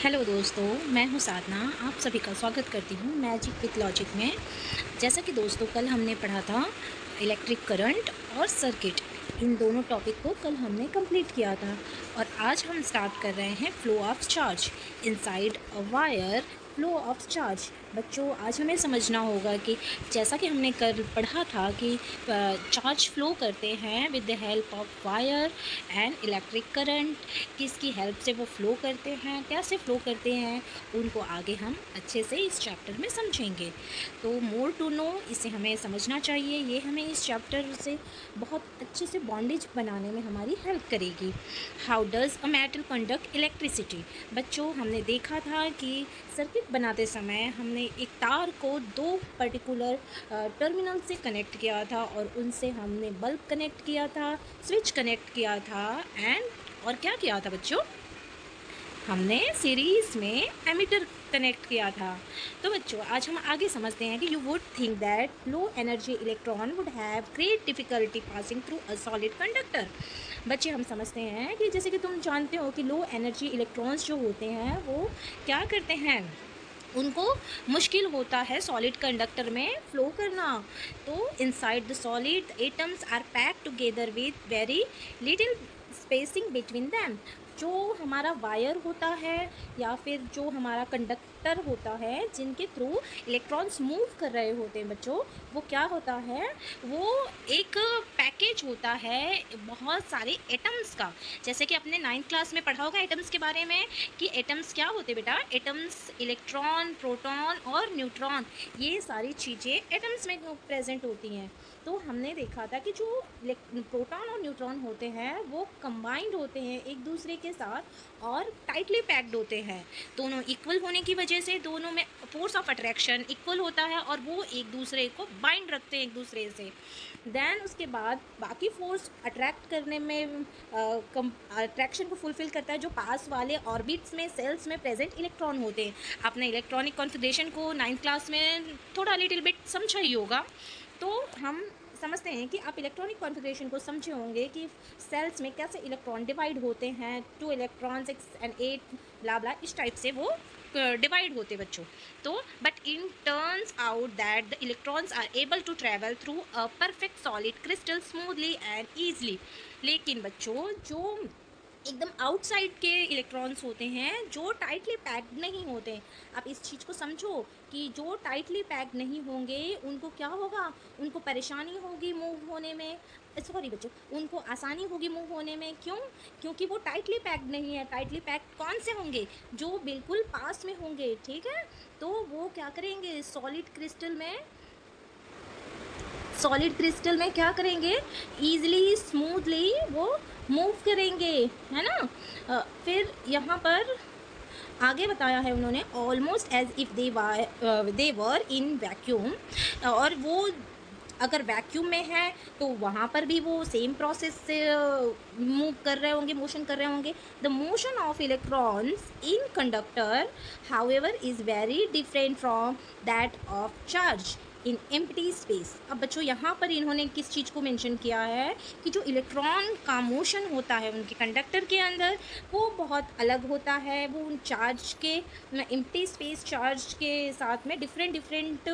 Hello दोस्तों, मैं हूं साधना। आप सभी का स्वागत करती हूं मैजिक विथ लॉजिक में। जैसा कि दोस्तों कल हमने पढ़ा था इलेक्ट्रिक करंट और सर्किट, इन दोनों टॉपिक को कल हमने कंप्लीट किया था और आज हम स्टार्ट कर रहे हैं flow of charge inside a wire. Flow of charge बच्चों, आज हमें समझना होगा कि जैसा कि हमने कल पढ़ा था कि चार्ज फ्लो करते हैं with the help of wire and electric current. किसकी हेल्प से वो फ्लो करते हैं, कैसे फ्लो करते हैं, उनको आगे हम अच्छे से इस चैप्टर में समझेंगे। तो मोर टू नो, इसे हमें समझना चाहिए। ये हमें इस चैप्टर से बहुत अच्छे से बॉन्डेज बनाने में हमारी हेल्प करेगी। How does a metal conduct electricity. बच्चों, हमने देखा था कि सर्किट बनाते समय हमने एक तार को दो पर्टिकुलर टर्मिनल से कनेक्ट किया था और उनसे हमने बल्ब कनेक्ट किया था, स्विच कनेक्ट किया था एंड और क्या किया था बच्चों, हमने सीरीज में एमीटर कनेक्ट किया था। तो बच्चों, आज हम आगे समझते हैं कि you would think that low energy electron would have great difficulty passing through a solid conductor. बच्चे, हम समझते हैं कि जैसे कि तुम जानते हो कि लो एनर्जी इलेक्ट्रॉन्स जो होते हैं वो क्या करते हैं, उनको मुश्किल होता है सॉलिड कंडक्टर में फ्लो करना। तो inside the solid atoms are packed together with very little spacing between them. जो हमारा वायर होता है या फिर जो हमारा कंडक्टर होता है जिनके थ्रू इलेक्ट्रॉन्स मूव कर रहे होते हैं बच्चों, वो क्या होता है, वो एक पैकेज होता है बहुत सारे एटम्स का। जैसे कि अपने 9th क्लास में पढ़ा होगा एटम्स के बारे में कि एटम्स क्या होते बेटा, एटम्स इलेक्ट्रॉन, प्रोटॉन और न्यूट्रॉन, ये सारी चीज़ें एटम्स में प्रेजेंट होती हैं। तो हमने देखा था कि जो प्रोटॉन और न्यूट्रॉन होते हैं वो कंबाइंड होते हैं एक दूसरे के साथ और टाइटली पैक्ड होते हैं। दोनों इक्वल होने की वजह से दोनों में फोर्स ऑफ अट्रैक्शन इक्वल होता है और वो एक दूसरे को बाइंड रखते हैं एक दूसरे से। देन उसके बाद बाकी फोर्स अट्रैक्ट करने में अट्रैक्शन को फुलफिल करता है जो पास वाले ऑर्बिट्स में, सेल्स में प्रेजेंट इलेक्ट्रॉन होते हैं। आपने इलेक्ट्रॉनिक कॉन्फ़िगरेशन को 9th क्लास में थोड़ा लिटिल बिट समझा ही होगा। तो हम समझते हैं कि आप इलेक्ट्रॉनिक कॉन्फ़िगरेशन को समझे होंगे कि सेल्स में कैसे इलेक्ट्रॉन डिवाइड होते हैं, 2 इलेक्ट्रॉन 6 एंड 8 ब्ला ब्ला, इस टाइप से वो डिवाइड होते बच्चों। तो but in turns out that the electrons are able to travel through a perfect solid crystal smoothly and easily. लेकिन बच्चों, जो एकदम आउटसाइड के इलेक्ट्रॉन्स होते हैं जो टाइटली पैक्ड नहीं होते, आप इस चीज़ को समझो कि जो टाइटली पैक्ड नहीं होंगे उनको क्या होगा, उनको परेशानी होगी मूव होने में। सॉरी बच्चों, उनको आसानी होगी मूव होने में। क्यों? क्योंकि वो टाइटली पैक्ड नहीं है। टाइटली पैक्ड कौन से होंगे, जो बिल्कुल पास में होंगे, ठीक है। तो वो क्या करेंगे, सॉलिड क्रिस्टल में क्या करेंगे, ईजिली स्मूथली वो मूव करेंगे, है ना। फिर यहाँ पर आगे बताया है उन्होंने, almost as if they were in vacuum. और वो अगर वैक्यूम में है तो वहाँ पर भी वो सेम प्रोसेस से मूव कर रहे होंगे, मोशन कर रहे होंगे। The motion of electrons in conductor however is very different from that of charge in empty space. अब बच्चों, यहाँ पर इन्होंने किस चीज़ को मेंशन किया है कि जो इलेक्ट्रॉन का मोशन होता है उनके कंडक्टर के अंदर वो बहुत अलग होता है। वो उन चार्ज के एम्प्टी स्पेस चार्ज के साथ में डिफरेंट डिफरेंट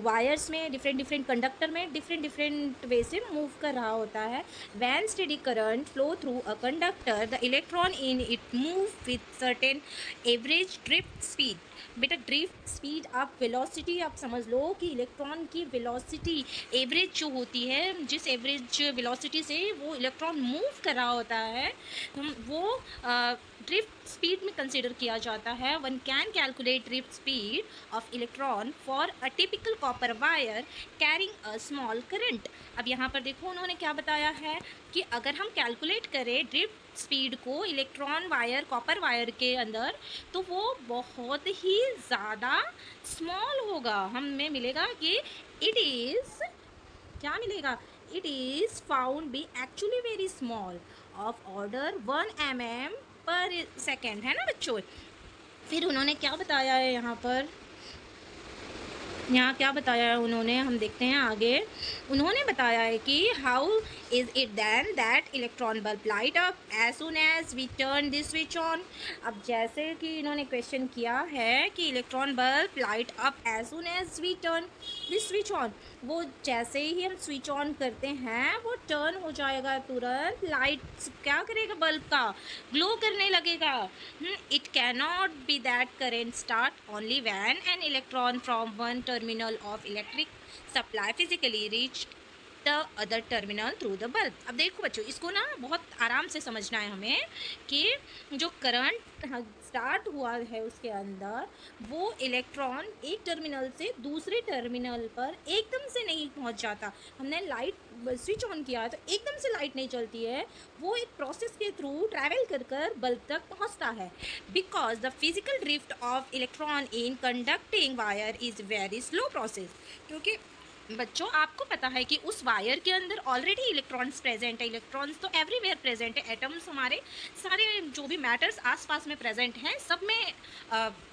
वायर्स में, डिफरेंट डिफरेंट कंडक्टर में डिफरेंट डिफरेंट वे से मूव कर रहा होता है। When steady current flow through a conductor the electron in it move with certain average drift speed. बेटा, ड्रिफ्ट स्पीड आप वेलोसिटी आप समझ लो कि इलेक्ट्रॉन की वेलोसिटी एवरेज जो होती है, जिस एवरेज वेलोसिटी से वो इलेक्ट्रॉन मूव कर रहा होता है, हम वो ड्रिफ्ट स्पीड में कंसिडर किया जाता है। One can calculate drift speed of electron for a typical copper wire carrying a small current. अब यहाँ पर देखो उन्होंने क्या बताया है कि अगर हम कैलकुलेट करें ड्रिफ्ट स्पीड को इलेक्ट्रॉन वायर, कॉपर वायर के अंदर, तो वो बहुत ही ज़्यादा स्मॉल होगा। हमें मिलेगा कि इट इज़, क्या मिलेगा, it is found B actually very small of order 1 mm पर सेकेंड, है ना बच्चों। फिर उन्होंने क्या बताया है यहाँ पर, यहाँ क्या बताया है उन्होंने, हम देखते हैं आगे। उन्होंने बताया है कि how is it then that electron bulb light up as soon as we turn this switch on. अब जैसे कि इन्होंने क्वेश्चन किया है कि electron bulb light up as soon as we turn this switch on, वो जैसे ही हम स्विच ऑन करते हैं वो टर्न हो जाएगा, तुरंत लाइट क्या करेगा, बल्ब का ग्लो करने लगेगा। It cannot be that current start only when an electron from one terminal of electric supply physically reach the other terminal through the bulb. अब देखो बच्चों, इसको ना बहुत आराम से समझना है हमें कि जो करंट स्टार्ट हुआ है उसके अंदर, वो इलेक्ट्रॉन एक टर्मिनल से दूसरे टर्मिनल पर एकदम से नहीं पहुंच जाता। हमने लाइट स्विच ऑन किया तो एकदम से लाइट नहीं चलती है, वो एक प्रोसेस के थ्रू ट्रैवल कर कर बल्ब तक पहुंचता है। Because the physical drift of electron in conducting wire is very slow process. क्योंकि बच्चों आपको पता है कि उस वायर के अंदर ऑलरेडी इलेक्ट्रॉन्स प्रेजेंट है। इलेक्ट्रॉन्स तो एवरीवेयर प्रेजेंट है, एटम्स हमारे सारे जो भी मैटर्स आसपास में प्रेजेंट हैं सब में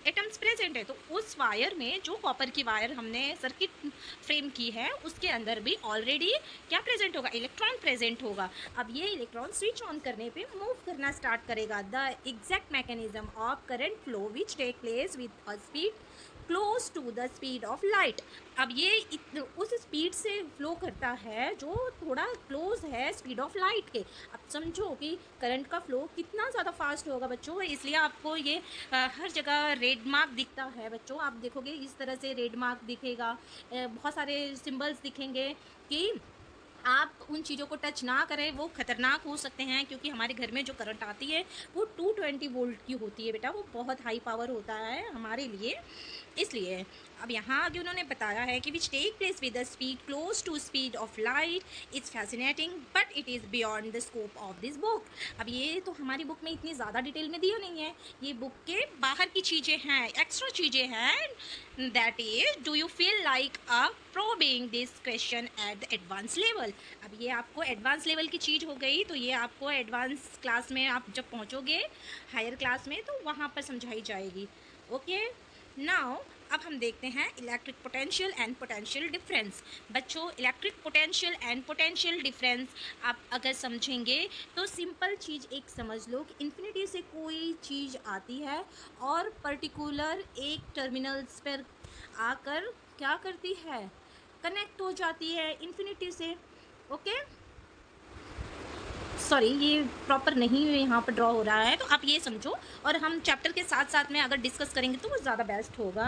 एटम्स प्रेजेंट है। तो उस वायर में जो कॉपर की वायर हमने सर्किट फ्रेम की है उसके अंदर भी ऑलरेडी क्या प्रेजेंट होगा, इलेक्ट्रॉन प्रेजेंट होगा। अब ये इलेक्ट्रॉन स्विच ऑन करने पे मूव करना स्टार्ट करेगा। The exact mechanism of current flow which take place with a speed close to the speed of light. अब ये उस स्पीड से फ्लो करता है जो थोड़ा क्लोज है स्पीड ऑफ लाइट के। अब समझो कि करंट का फ्लो कितना ज़्यादा फास्ट होगा बच्चों, इसलिए आपको ये हर जगह रेड मार्क दिखता है। बच्चों आप देखोगे इस तरह से रेड मार्क दिखेगा, बहुत सारे सिंबल्स दिखेंगे कि आप उन चीज़ों को टच ना करें, वो ख़तरनाक हो सकते हैं। क्योंकि हमारे घर में जो करंट आती है वो 220 वोल्ट की होती है बेटा, वो बहुत हाई पावर होता है हमारे लिए, इसलिए। अब यहाँ आगे उन्होंने बताया है कि which take place with the speed close to speed of light is fascinating but it is beyond the scope of this book. अब ये तो हमारी बुक में इतनी ज़्यादा डिटेल में दिया नहीं है, ये बुक के बाहर की चीज़ें हैं, एक्स्ट्रा चीज़ें हैं। That is do you feel like a probing this question at the advance level. अब ये आपको एडवांस लेवल की चीज़ हो गई, तो ये आपको एडवांस क्लास में आप जब पहुँचोगे हायर क्लास में तो वहाँ पर समझाई जाएगी। ओके नाउ अब हम देखते हैं electric potential and potential difference. बच्चों electric potential and potential difference आप अगर समझेंगे तो सिंपल चीज़ एक समझ लो कि इन्फिनिटी से कोई चीज़ आती है और पर्टिकुलर एक टर्मिनल्स पर आकर क्या करती है, कनेक्ट हो जाती है इन्फिनिटी से। ओके सॉरी ये प्रॉपर नहीं यहाँ पर ड्रॉ हो रहा है, तो आप ये समझो और हम चैप्टर के साथ साथ में अगर डिस्कस करेंगे तो वो ज़्यादा बेस्ट होगा।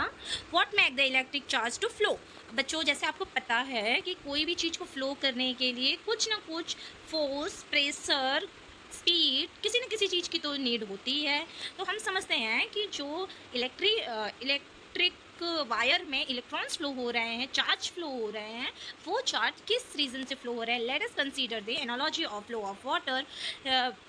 What make the electric charge to flow. बच्चों जैसे आपको पता है कि कोई भी चीज़ को फ्लो करने के लिए कुछ ना कुछ फोर्स, प्रेशर, स्पीड, किसी न किसी चीज़ की तो नीड होती है। तो हम समझते हैं कि जो इलेक्ट्रिक वायर में इलेक्ट्रॉन्स फ्लो हो रहे हैं, चार्ज फ्लो हो रहे हैं, वो चार्ज किस रीज़न से फ्लो हो रहे हैं। Let us consider the analogy of flow of water.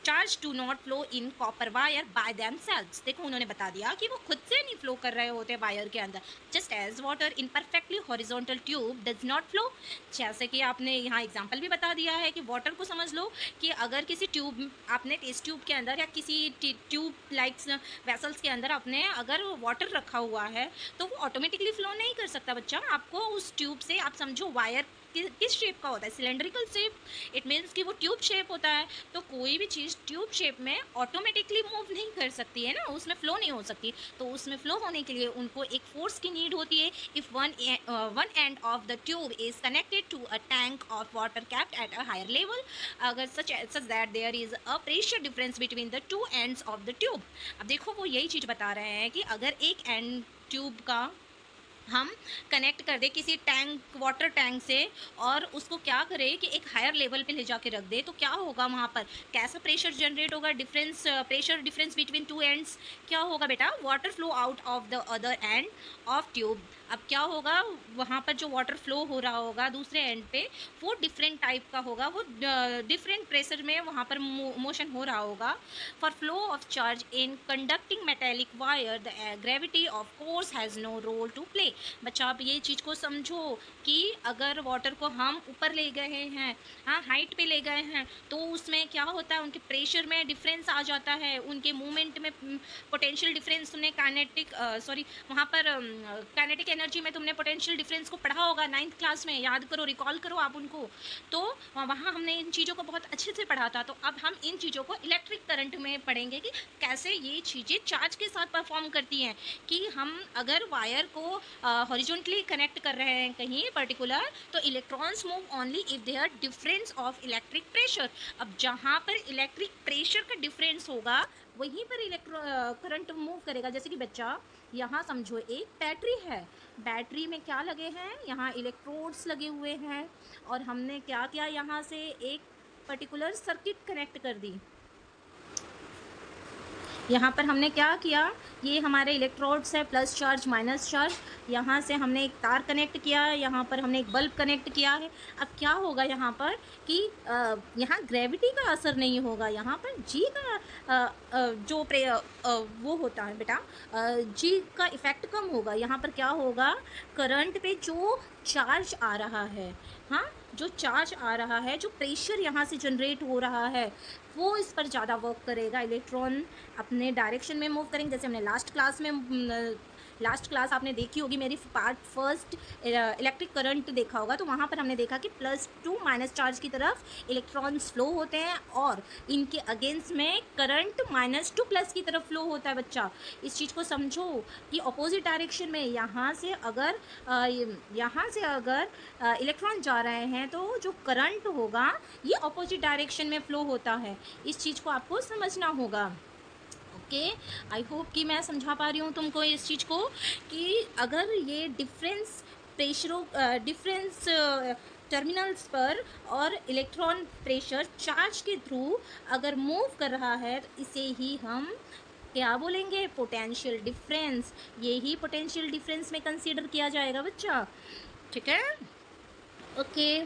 Charge do not flow in copper wire by themselves. देखो उन्होंने बता दिया कि वो खुद से नहीं फ्लो कर रहे होते वायर के अंदर, just as water in perfectly horizontal tube does not flow. जैसे कि आपने यहाँ एग्जाम्पल भी बता दिया है कि वाटर को समझ लो कि अगर किसी ट्यूब, आपने टेस्ट ट्यूब के अंदर या किसी ट्यूब लाइक्स वेसल्स के अंदर आपने अगर वाटर रखा हुआ है तो वो ऑटोमेटिकली फ्लो नहीं कर सकता बच्चा। आपको उस ट्यूब से, आप समझो वायर किस शेप का होता है, सिलेंड्रिकल शेप, इट मीन्स कि वो ट्यूब शेप होता है। तो कोई भी चीज़ ट्यूब शेप में ऑटोमेटिकली मूव नहीं कर सकती है ना, उसमें फ्लो नहीं हो सकती। तो उसमें फ्लो होने के लिए उनको एक फोर्स की नीड होती है। If one end of the tube is connected to a tank of water capped at a higher level, अगर such that there is a pressure difference between the two ends of the tube. अब देखो वो यही चीज़ बता रहे हैं कि अगर एक एंड ट्यूब का हम कनेक्ट कर दे किसी टैंक, वाटर टैंक से, और उसको क्या करें कि एक हायर लेवल पे ले जाके रख दे, तो क्या होगा वहाँ पर, कैसा प्रेशर जनरेट होगा, difference, pressure difference between two ends क्या होगा बेटा, water flow out of the other end of tube. अब क्या होगा वहाँ पर जो वाटर फ्लो हो रहा होगा दूसरे एंड पे वो डिफरेंट टाइप का होगा, वो डिफरेंट प्रेशर में वहाँ पर मोशन हो रहा होगा। For flow of charge in conducting metallic wire the gravity of course has no role to play. बच्चा आप ये चीज़ को समझो कि अगर वाटर को हम ऊपर ले गए हैं, हाँ हाइट पे ले गए हैं, तो उसमें क्या होता है, उनके प्रेशर में डिफरेंस आ जाता है, उनके मूवमेंट में पोटेंशियल डिफरेंस तुमने काइनेटिक सॉरी वहाँ पर काइनेटिक एनर्जी में तुमने पोटेंशियल डिफरेंस को पढ़ा होगा 9th क्लास में, याद करो, रिकॉल करो आप उनको। तो वहाँ हमने इन चीज़ों को बहुत अच्छे से पढ़ा था। तो अब हम इन चीज़ों को इलेक्ट्रिक करंट में पढ़ेंगे कि कैसे ये चीज़ें चार्ज के साथ परफॉर्म करती हैं। कि हम अगर वायर को हॉरिजॉन्टली कनेक्ट कर रहे हैं कहीं पर्टिकुलर, तो electrons move only if there difference of electric pressure. अब जहाँ पर इलेक्ट्रिक प्रेशर का डिफरेंस होगा वहीं पर करंट मूव करेगा। जैसे कि बच्चा यहाँ समझो एक बैटरी है, बैटरी में क्या लगे हैं, यहाँ इलेक्ट्रोड्स लगे हुए हैं, और हमने क्या किया, यहाँ से एक पर्टिकुलर सर्किट कनेक्ट कर दी। यहाँ पर हमने क्या किया, ये हमारे इलेक्ट्रोड्स है, प्लस चार्ज माइनस चार्ज। यहाँ से हमने एक तार कनेक्ट किया है, यहाँ पर हमने एक बल्ब कनेक्ट किया है। अब क्या होगा यहाँ पर कि यहाँ ग्रेविटी का असर नहीं होगा, यहाँ पर जी का जो वो होता है बेटा, जी का इफ़ेक्ट कम होगा। यहाँ पर क्या होगा, करंट पे जो चार्ज आ रहा है, हाँ जो चार्ज आ रहा है, जो प्रेशर यहाँ से जनरेट हो रहा है, वो इस पर ज़्यादा वर्क करेगा। इलेक्ट्रॉन अपने डायरेक्शन में मूव करेंगे। जैसे हमने लास्ट क्लास आपने देखी होगी मेरी, पार्ट फर्स्ट इलेक्ट्रिक करंट देखा होगा, तो वहाँ पर हमने देखा कि +2 माइनस चार्ज की तरफ इलेक्ट्रॉन्स फ्लो होते हैं, और इनके अगेंस्ट में करंट -2 प्लस की तरफ फ्लो होता है। बच्चा इस चीज़ को समझो कि अपोजिट डायरेक्शन में यहाँ से अगर इलेक्ट्रॉन जा रहे हैं, तो जो करंट होगा ये अपोजिट डायरेक्शन में फ्लो होता है। इस चीज़ को आपको समझना होगा। ओके, आई होप कि मैं समझा पा रही हूँ तुमको इस चीज़ को, कि अगर ये डिफरेंस टर्मिनल्स पर और इलेक्ट्रॉन प्रेशर चार्ज के थ्रू अगर मूव कर रहा है, तो इसे ही हम क्या बोलेंगे, पोटेंशियल डिफरेंस। ये ही पोटेंशियल डिफरेंस में कंसीडर किया जाएगा बच्चा, ठीक है। ओके,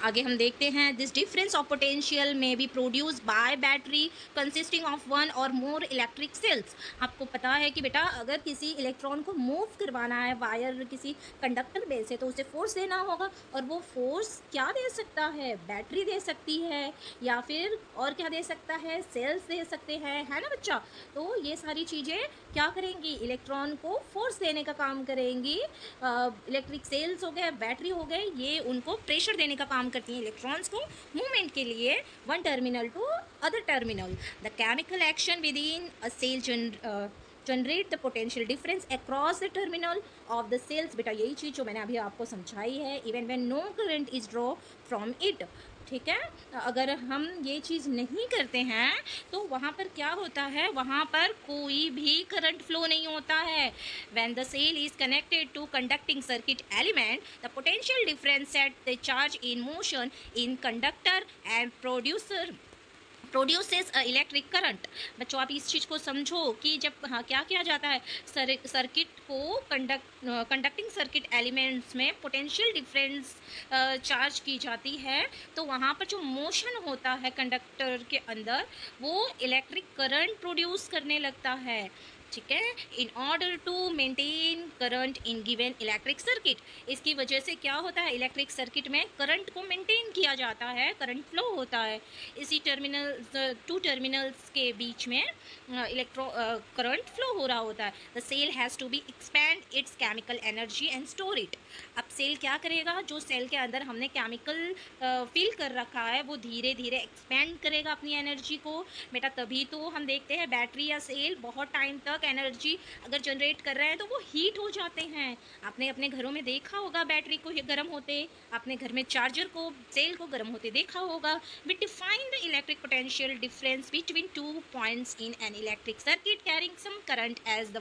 आगे हम देखते हैं। दिस डिफरेंस ऑफ पोटेंशियल में B produce by battery consisting of one और मोर इलेक्ट्रिक सेल्स। आपको पता है कि बेटा अगर किसी इलेक्ट्रॉन को मूव करवाना है वायर किसी कंडक्टर बेस से, तो उसे फोर्स देना होगा, और वो फोर्स क्या दे सकता है, बैटरी दे सकती है, या फिर और क्या दे सकता है, सेल्स दे सकते हैं, है ना बच्चा। तो ये सारी चीज़ें क्या करेंगी, इलेक्ट्रॉन को फोर्स देने का काम करेंगी। इलेक्ट्रिक सेल्स हो गए, बैटरी हो गए, ये उनको प्रेशर देने का काम करती हैं इलेक्ट्रॉन्स को मूवमेंट के लिए, one terminal to other terminal. The chemical action within a cell generate the potential difference across the terminal of the cells. बेटा यही चीज़ जो मैंने अभी आपको समझाई है, even when no current is draw from it, ठीक है। अगर हम ये चीज़ नहीं करते हैं तो वहाँ पर क्या होता है, वहाँ पर कोई भी करंट फ्लो नहीं होता है। When the cell is connected to conducting circuit element, the potential difference set the charge in motion in conductor and produces electric current. बच्चों आप इस चीज़ को समझो कि जब क्या किया जाता है, सर्किट को कंडक्टिंग सर्किट एलिमेंट्स में पोटेंशियल डिफरेंस चार्ज की जाती है, तो वहाँ पर जो मोशन होता है कंडक्टर के अंदर, वो इलेक्ट्रिक करंट प्रोड्यूस करने लगता है, ठीक है। In order to maintain current in given electric circuit, इसकी वजह से क्या होता है, इलेक्ट्रिक सर्किट में करंट को मेंटेन किया जाता है, करंट फ्लो होता है। इसी टू टर्मिनल्स के बीच में करंट फ्लो हो रहा होता है। The cell has to be expand its chemical energy and store it. अब सेल क्या करेगा, जो सेल के अंदर हमने केमिकल फिल कर रखा है, वो धीरे धीरे एक्सपेंड करेगा अपनी एनर्जी को। बेटा तभी तो हम देखते हैं बैटरी या सेल बहुत टाइम तक एनर्जी अगर जनरेट कर रहे हैं तो वो हीट हो जाते हैं। आपने अपने घरों में देखा होगा बैटरी को गर्म होते, आपने घर में चार्जर को, सेल को गर्म होते देखा होगा। We define the electric potential difference between 2 points in an electric circuit carrying some current as the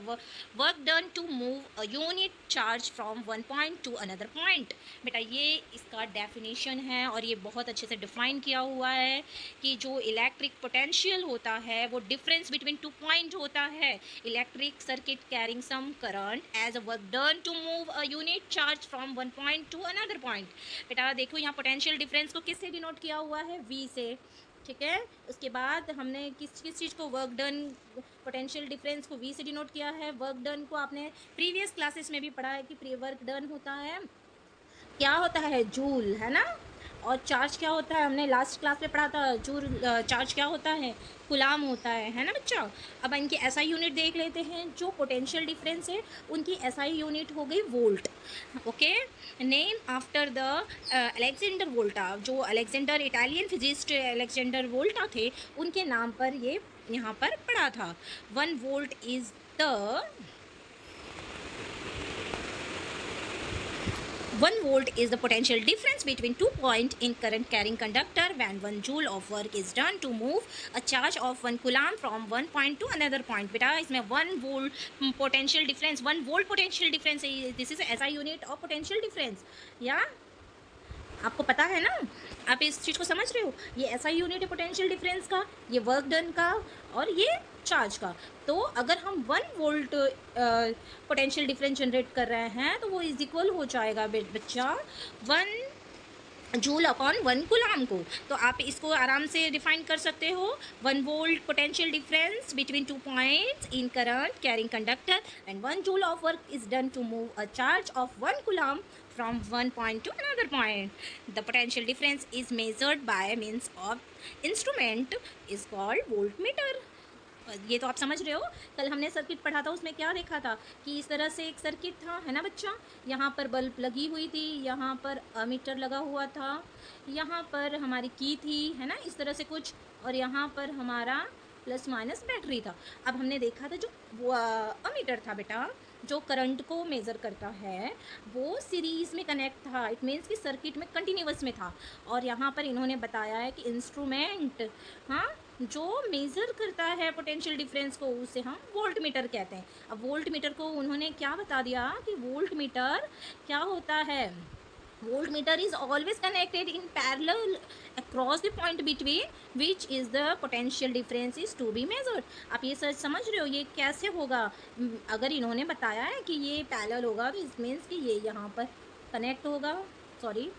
work done to move a unit charge from one point to another point. बेटा ये इसका definition है, और ये बहुत अच्छे से define किया हुआ है कि जो इलेक्ट्रिक पोटेंशियल होता है वो डिफरेंस बिटवीन 2 पॉइंट होता है। Electric circuit carrying some current as a work done to move a unit charge from one point to another point. बेटा देखो यहाँ पोटेंशियल डिफरेंस को किससे डिनोट किया हुआ है, V से। ठीक है। उसके बाद हमने किस किस चीज़ को वर्क डन, पोटेंशियल डिफरेंस को वी से डिनोट किया है। वर्क डन को आपने प्रीवियस क्लासेस में भी पढ़ा है कि प्री वर्क डन होता है, क्या होता है, जूल, है ना। और चार्ज क्या होता है, हमने लास्ट क्लास में पढ़ा था, जूल चार्ज क्या होता है, गुलाम होता है ना बच्चा। अब इनकी एसआई यूनिट देख लेते हैं। जो पोटेंशियल डिफरेंस है उनकी एसआई यूनिट हो गई volt. Okay, name after the Alexander Volta, जो Alexander Italian physicist Alexander Volta थे, उनके नाम पर ये यहाँ पर पढ़ा था। 1 volt is the 1 volt is the potential difference between 2 points in current carrying conductor when 1 joule of work is done to move a charge of 1 coulomb from one point to another point. बेटा इसमें 1 volt potential difference, 1 volt potential difference, this is SI unit of potential difference. या आपको पता है ना, आप इस चीज़ को समझ रहे हो। ये ऐसा यूनिट है पोटेंशियल डिफरेंस का, ये वर्क डन का, और ये चार्ज का। तो अगर हम 1 वोल्ट पोटेंशियल डिफरेंस जनरेट कर रहे हैं तो वो इज इक्वल हो जाएगा बच्चा 1 जूल अपॉन 1 कूलम को। तो आप इसको आराम से डिफाइन कर सकते हो। 1 volt potential difference between 2 points in current carrying conductor and 1 joule of work is done to move a charge of 1 coulomb from one point to another point. The potential difference is measured by means of instrument is called voltmeter. ये तो आप समझ रहे हो। कल हमने circuit पढ़ा था, उसमें क्या देखा था कि इस तरह से एक सर्किट था, है ना बच्चा। यहाँ पर बल्ब लगी हुई थी, यहाँ पर अमीटर लगा हुआ था, यहाँ पर हमारी की थी, है ना, इस तरह से कुछ, और यहाँ पर हमारा प्लस माइनस बैटरी था। अब हमने देखा था जो वो अमीटर था बेटा, जो करंट को मेज़र करता है, वो सीरीज़ में कनेक्ट था। इट मीन्स कि सर्किट में कंटिन्यूअस में था। और यहाँ पर इन्होंने बताया है कि इंस्ट्रूमेंट, हाँ, जो मेज़र करता है पोटेंशियल डिफरेंस को, उसे हम वोल्ट मीटर कहते हैं। अब वोल्ट मीटर को उन्होंने क्या बता दिया कि वोल्ट मीटर क्या होता है। voltmeter is always connected in parallel across the point between which is the potential difference is to be measured. आप ये सच समझ रहे हो, ये कैसे होगा। अगर इन्होंने बताया है कि ये पैरेलल होगा तो इट मीन्स कि ये यहाँ पर कनेक्ट होगा। सॉरी,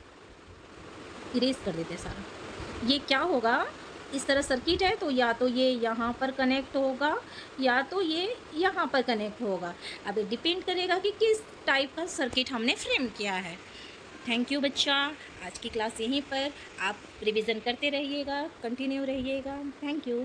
इरेज कर देते सारा। ये क्या होगा, इस तरह सर्किट है तो या तो ये यहाँ पर कनेक्ट होगा या तो ये यहाँ पर कनेक्ट होगा। अब ये डिपेंड करेगा कि किस टाइप का सर्किट हमने फ्रेम किया है। थैंक यू बच्चा, आज की क्लास यहीं पर। आप रिवीजन करते रहिएगा, कंटिन्यू रहिएगा। Thank you.